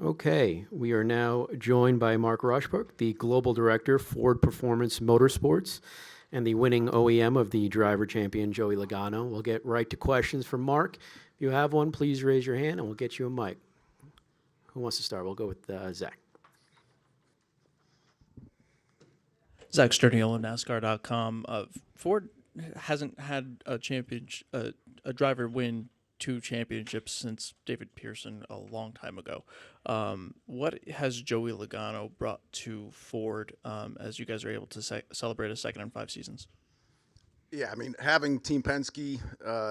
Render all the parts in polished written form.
Okay, we are now joined by Mark Rushbrook, the Global Director, Ford Performance Motorsports, and the winning OEM of the driver champion, Joey Logano. We'll get right to questions from Mark. If you have one, please raise your hand and we'll get you a mic. Who wants to start? We'll go with Zach. Zach Sturniolo, NASCAR.com. Ford hasn't had a driver win 2 championships since David Pearson a long time ago. What has Joey Logano brought to Ford as you guys are able to celebrate a second in 5 seasons? Yeah, I mean, having Team Penske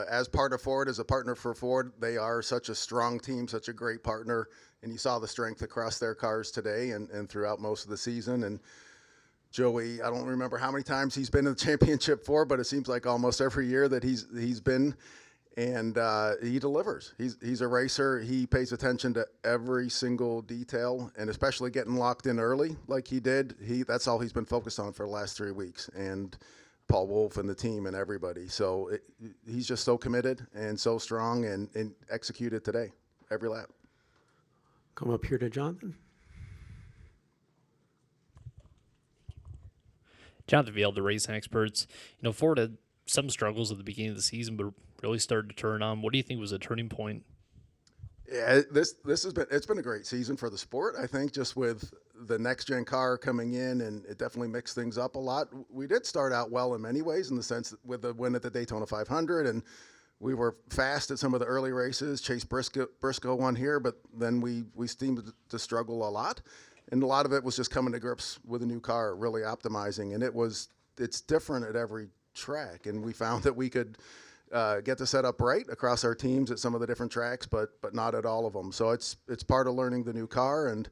as part of Ford, as a partner for Ford, they are such a strong team, such a great partner, and you saw the strength across their cars today and throughout most of the season. And Joey, I don't remember how many times he's been in the championship for, but it seems like almost every year that he's been, and he delivers. He's a racer. He pays attention to every single detail, and especially getting locked in early like he did. That's all he's been focused on for the last 3 weeks, and Paul Wolf and the team and everybody. So he's just so committed and so strong and executed today, every lap. Come up here to Jonathan. Jonathan Field, the racing experts. Ford had some struggles at the beginning of the season, but really started to turn on. What do you think was a turning point? Yeah, it's been a great season for the sport. I think just with the next gen car coming in, and it definitely mixed things up a lot. We did start out well in many ways, in the sense that with the win at the Daytona 500, and we were fast at some of the early races. Chase Briscoe won here, but then we seemed to struggle a lot. And a lot of it was just coming to grips with a new car, really optimizing. And it's different at every track. And we found that we could get the setup right across our teams at some of the different tracks, but not at all of them. So it's part of learning the new car. And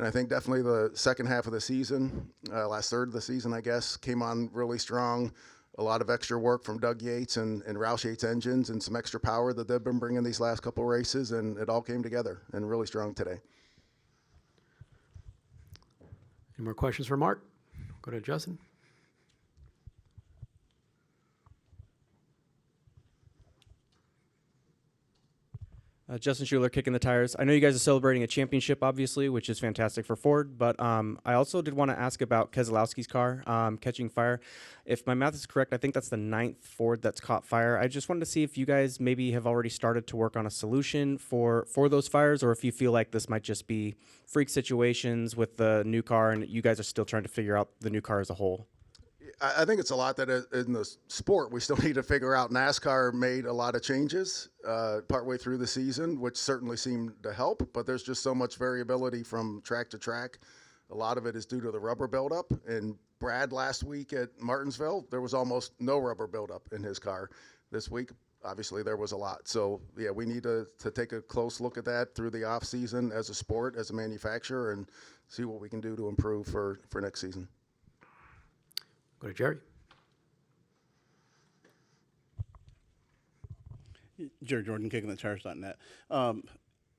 I think definitely the second half of the season, last third of the season, I guess, came on really strong. A lot of extra work from Doug Yates and Roush Yates engines, and some extra power that they've been bringing these last couple races. And it all came together and really strong today. Any more questions for Mark? Go to Justin. Justin Schuler, Kicking the Tires. I know you guys are celebrating a championship, obviously, which is fantastic for Ford, but I also did want to ask about Keselowski's car catching fire. If my math is correct, I think that's the 9th Ford that's caught fire. I just wanted to see if you guys maybe have already started to work on a solution for those fires, or if you feel like this might just be freak situations with the new car and you guys are still trying to figure out the new car as a whole. I think it's a lot that in the sport we still need to figure out. NASCAR made a lot of changes partway through the season, which certainly seemed to help, but there's just so much variability from track to track. A lot of it is due to the rubber buildup. And Brad, last week at Martinsville, there was almost no rubber buildup in his car. This week, obviously, there was a lot. So, yeah, we need to take a close look at that through the off season as a sport, as a manufacturer, and see what we can do to improve for next season. Go to Jerry. Jerry Jordan, KickingTheTires.net.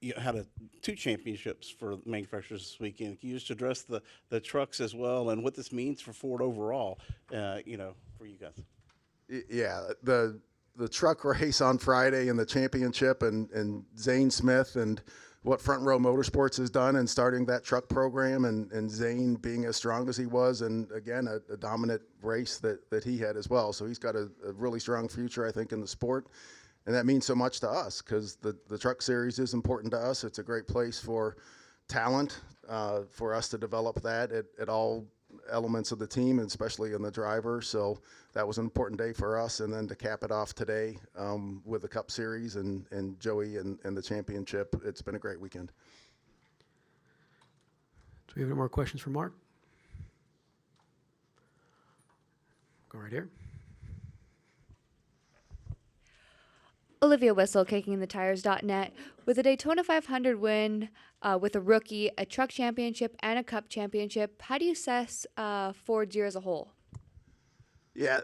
You had 2 championships for manufacturers this weekend. Can you just address the trucks as well and what this means for Ford overall, for you guys? Yeah, the truck race on Friday and the championship and Zane Smith and what Front Row Motorsports has done in starting that truck program, and Zane being as strong as he was, and again, a dominant race that he had as well. So he's got a really strong future, I think, in the sport. And that means so much to us because the truck series is important to us. It's a great place for talent, for us to develop that at all elements of the team, and especially in the driver. So that was an important day for us. And then to cap it off today with the Cup Series and Joey and the championship, it's been a great weekend. Do we have any more questions for Mark? Go right here. Olivia Whistle, KickingTheTires.net. With a Daytona 500 win, with a rookie, a truck championship, and a Cup championship, how do you assess Ford's year as a whole? Yeah,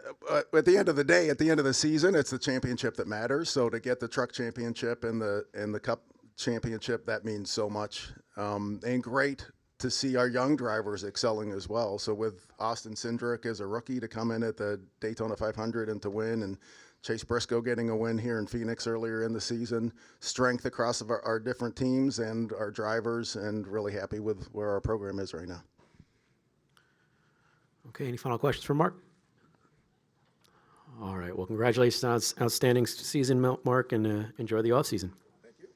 at the end of the day, at the end of the season, it's the championship that matters. So to get the truck championship and the Cup championship, that means so much. And great to see our young drivers excelling as well. So with Austin Cindric as a rookie to come in at the Daytona 500 and to win, and Chase Briscoe getting a win here in Phoenix earlier in the season, strength across of our different teams and our drivers, and really happy with where our program is right now. Okay, any final questions for Mark? All right, well, congratulations on outstanding season, Mark, and enjoy the offseason. Thank you.